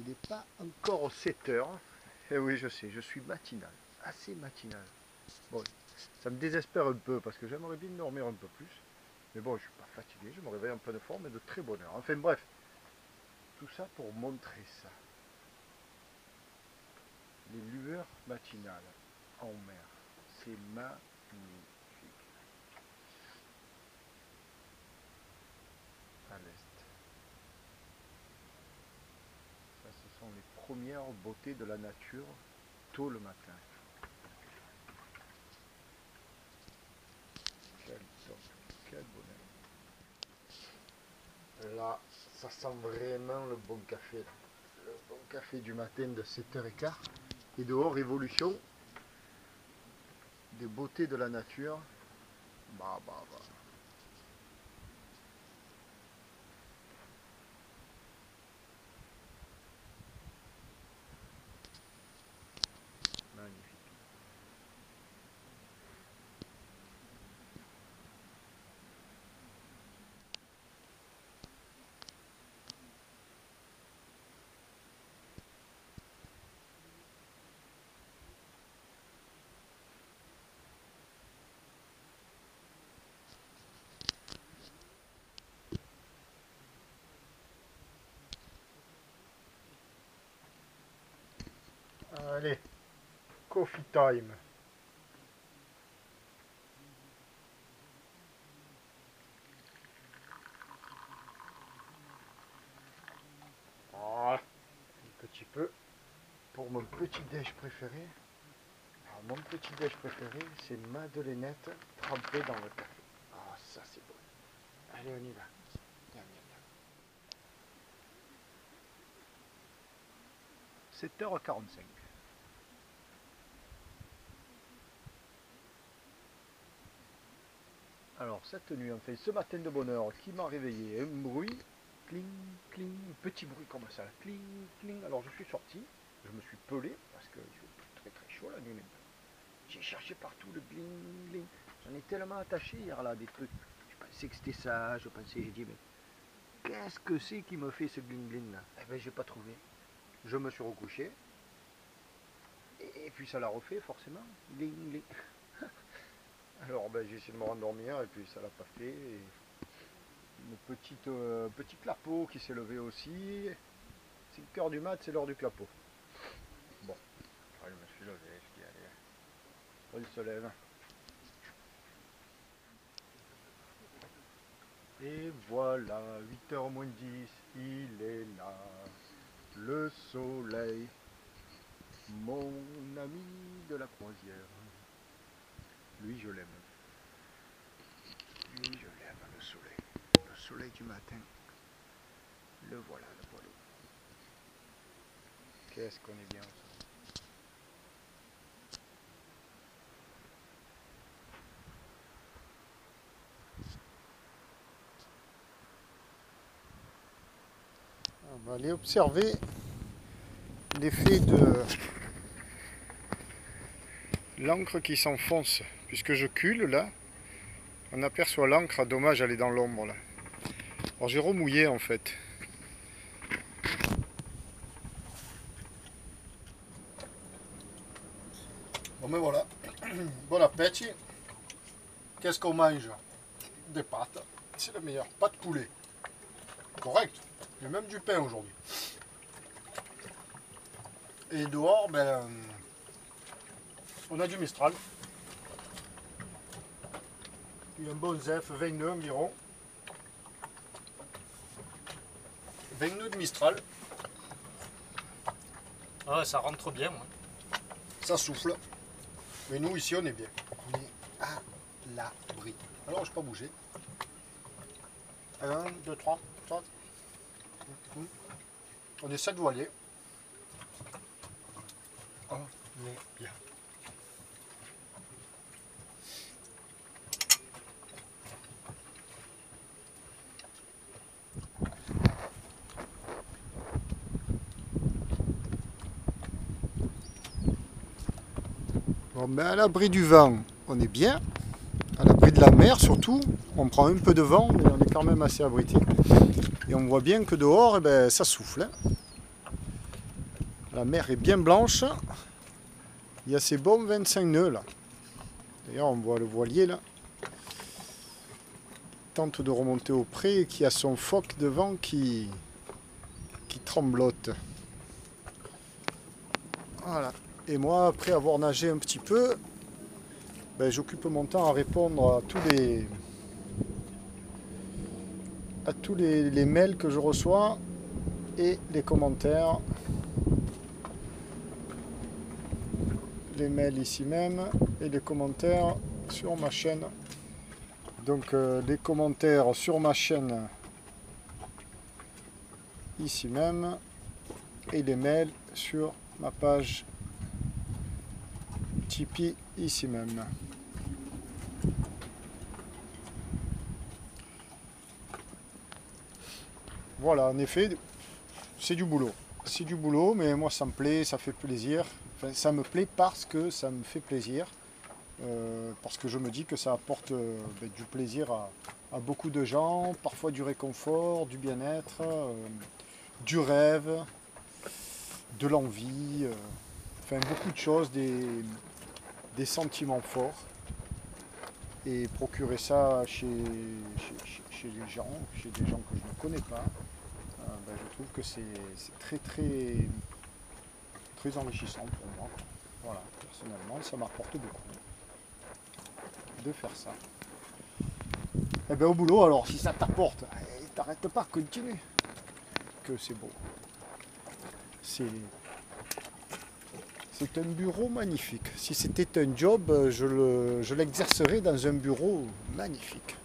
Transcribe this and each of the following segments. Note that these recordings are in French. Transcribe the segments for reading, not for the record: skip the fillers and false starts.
Il n'est pas encore 7 heures. Et oui, je sais, je suis matinal, assez matinal. Bon, ça me désespère un peu parce que j'aimerais bien dormir un peu plus. Mais bon, je suis pas fatigué, je me réveille en pleine forme et de très bonne heure. Enfin bref, tout ça pour montrer ça. Les lueurs matinales en mer, c'est magnifique. À l'est. Ça, ce sont les premières beautés de la nature tôt le matin. Quel top, quel bonheur. Là, ça sent vraiment le bon café. Le bon café du matin de 7h15. Et dehors, révolution des beautés de la nature. Bah. Magnifique. Allez, coffee time. Voilà, un petit peu pour mon petit déj préféré. Alors, mon petit déj préféré, c'est madeleinette trempée dans le café. Ah, ça c'est bon. Allez, on y va. Miam, miam, miam. 7h45. Alors, cette nuit, enfin, ce matin de bonne heure, qui m'a réveillé, un bruit, cling, cling, un petit bruit comme ça, cling, cling. Alors, je suis sorti, je me suis pelé, parce qu'il fait très chaud la nuit maintenant. J'ai cherché partout le gling, gling. J'en ai tellement attaché hier là, des trucs. Je pensais que c'était ça, j'ai dit, mais qu'est-ce que c'est qui me fait ce gling, gling là? Eh ben, j'ai pas trouvé. Je me suis recouché, et puis ça l'a refait forcément, gling, gling. Alors ben, j'ai essayé de me rendormir et puis ça l'a pas fait. Et une petit clapot qui s'est levé aussi. 5h du mat, c'est l'heure du clapot. Bon, je me suis levé, je dis allez, il se lève. Et voilà, 8h moins 10, il est là. Le soleil, mon ami de la croisière. Lui, je l'aime. Lui, je l'aime, le soleil. Le soleil du matin. Le voilà. Qu'est-ce qu'on est bien ensemble. On va aller observer l'effet de l'encre qui s'enfonce. Puisque je cule là, on aperçoit l'encre. Dommage, elle est dans l'ombre là. Alors j'ai remouillé en fait. Bon mais voilà, bon appétit. Qu'est-ce qu'on mange? Des pâtes, c'est le meilleur. Pâtes de poulet. Correct. Il y a même du pain aujourd'hui. Et dehors, ben, on a du Mistral. Il y a un bon zef, 22 environ. 22 de Mistral. Ah, ça rentre bien. Ouais. Ça souffle. Mais nous, ici, on est bien. On est à l'abri. Alors, je ne peux pas bouger. 1, 2, 3, 4. On est 7 voiliers. On est bien. Bon, ben à l'abri du vent, on est bien. À l'abri de la mer surtout. On prend un peu de vent, mais on est quand même assez abrité. Et on voit bien que dehors, eh ben, ça souffle. Hein. La mer est bien blanche. Il y a ces bons 25 nœuds là. D'ailleurs, on voit le voilier là. Il tente de remonter au pré et qui a son phoque devant qui tremblote. Voilà. Et moi, après avoir nagé un petit peu, ben, j'occupe mon temps à répondre à tous les mails que je reçois et les commentaires. Les mails ici même et les commentaires sur ma chaîne. Donc les commentaires sur ma chaîne ici même et les mails sur ma page Tipeee ici même. Voilà, en effet, c'est du boulot. C'est du boulot, mais moi ça me plaît, ça fait plaisir. Enfin, ça me plaît parce que ça me fait plaisir. Parce que je me dis que ça apporte du plaisir à beaucoup de gens, parfois du réconfort, du bien-être, du rêve, de l'envie, enfin beaucoup de choses, des sentiments forts. Et procurer ça chez les gens, chez des gens que je ne connais pas, je trouve que c'est très enrichissant pour moi. Voilà, personnellement, ça m'apporte beaucoup de faire ça. Et bien au boulot, alors si ça t'apporte, t'arrêtes pas, continue. Que c'est beau. C'est un bureau magnifique. Si c'était un job, je l'exercerais dans un bureau magnifique.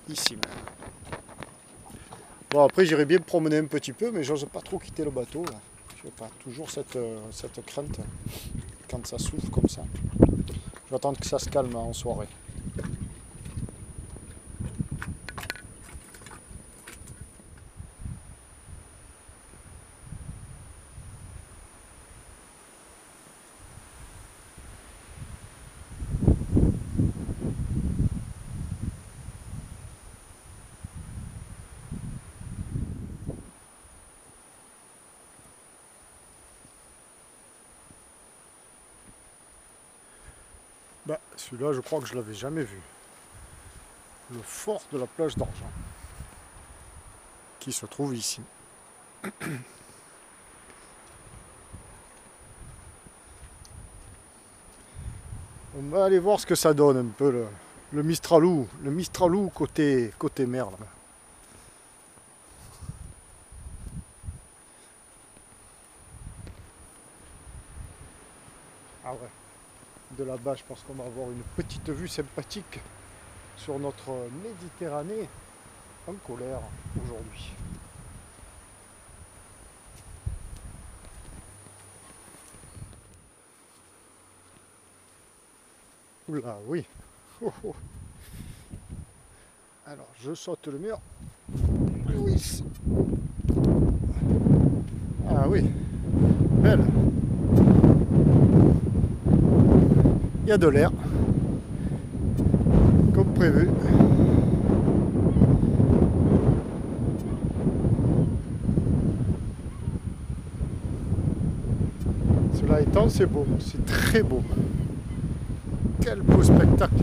Ici même. Bon, après j'irais bien me promener un petit peu, mais j'ose pas trop quitter le bateau. Là. Je sais pas, toujours cette crainte quand ça souffle comme ça. Je vais attendre que ça se calme en soirée. Bah, celui-là, je crois que je l'avais jamais vu. Le fort de la plage d'Argent, qui se trouve ici. On va aller voir ce que ça donne un peu le Mistralou. Le Mistralou côté mer. Là. Ah ouais. De là-bas, je pense qu'on va avoir une petite vue sympathique sur notre Méditerranée en colère aujourd'hui. Oula, oui. Oh, oh. Alors, je saute le mur. Oui. Ah oui. Belle. Il y a de l'air. Comme prévu. Cela étant, c'est beau. C'est très beau. Quel beau spectacle!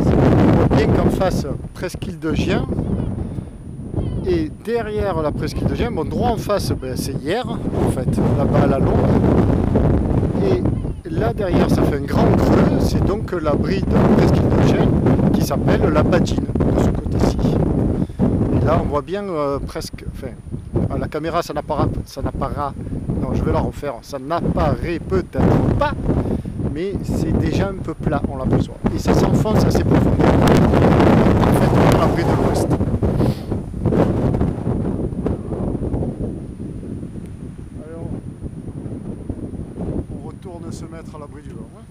On voit bien qu'en face, presqu'île de Gien, et derrière la presqu'île de Gien, bon, droit en face, ben, c'est Hyères, en fait, là-bas à la longue, et là derrière, ça fait un grand creux, c'est donc la bride de la presqu'île de Gien qui s'appelle la Badine, de ce côté-ci. Et là, on voit bien presque, enfin, à la caméra, ça n'apparaît, non, je vais la refaire, ça n'apparaît peut-être pas, mais c'est déjà un peu plat, on l'aperçoit. Et ça s'enfonce assez profondément, en fait, dans la baie de l'Ouest. Alors, on retourne se mettre à l'abri du vent. Hein.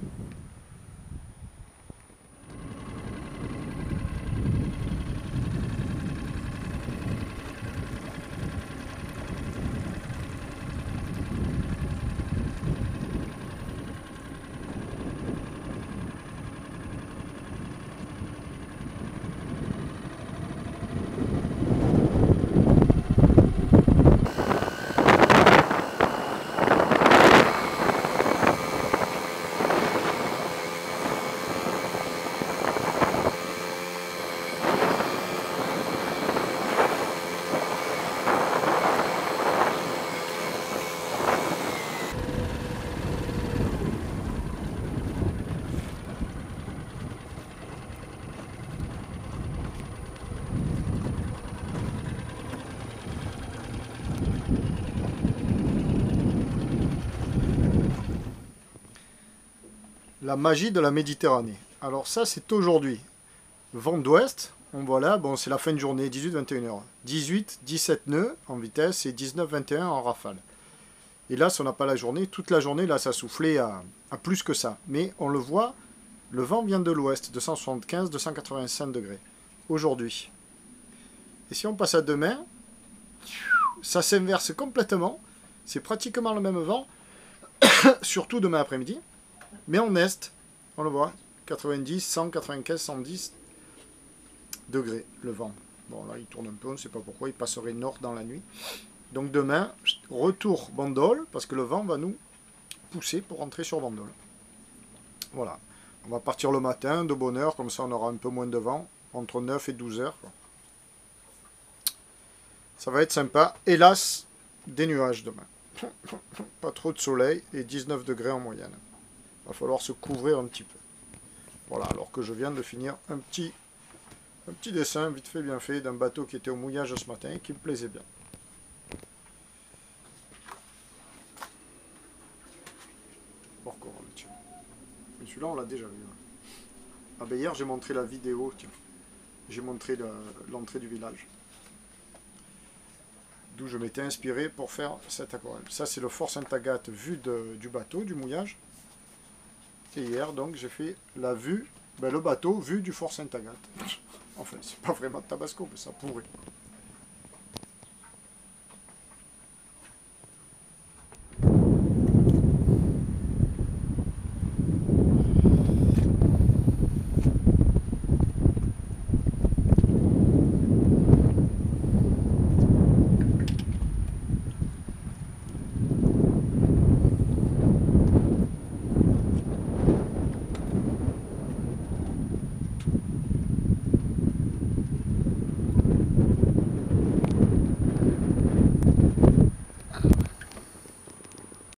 La magie de la Méditerranée. Alors ça, c'est aujourd'hui. Vent d'ouest, on voit là, bon, c'est la fin de journée, 18-21 heures. 18, 17 nœuds en vitesse et 19-21 en rafale. Et là, si on n'a pas la journée, toute la journée, là, ça soufflait à plus que ça. Mais on le voit, le vent vient de l'ouest, 275-285 degrés, aujourd'hui. Et si on passe à demain, ça s'inverse complètement. C'est pratiquement le même vent, surtout demain après-midi. Mais en est, on le voit, 90, 100, 95, 110 degrés, le vent. Bon, là, il tourne un peu, on ne sait pas pourquoi, il passerait nord dans la nuit. Donc demain, retour Bandol, parce que le vent va nous pousser pour rentrer sur Bandol. Voilà. On va partir le matin, de bonne heure, comme ça on aura un peu moins de vent, entre 9 et 12 heures. Quoi. Ça va être sympa. Hélas, des nuages demain. Pas trop de soleil et 19 degrés en moyenne. Il va falloir se couvrir un petit peu. Voilà, alors que je viens de finir un petit dessin vite fait, bien fait, d'un bateau qui était au mouillage ce matin et qui me plaisait bien. Encore un tiens. Mais celui-là, on l'a déjà vu. Ah ben hier, j'ai montré la vidéo, tiens. J'ai montré l'entrée du village. D'où je m'étais inspiré pour faire cette aquarelle. Ça, c'est le Fort Sainte-Agathe vu du bateau, du mouillage. Et hier, donc, j'ai fait la vue, ben, le bateau vu du Fort Sainte-Agathe. Enfin, c'est pas vraiment de Tabasco, mais ça pourrait.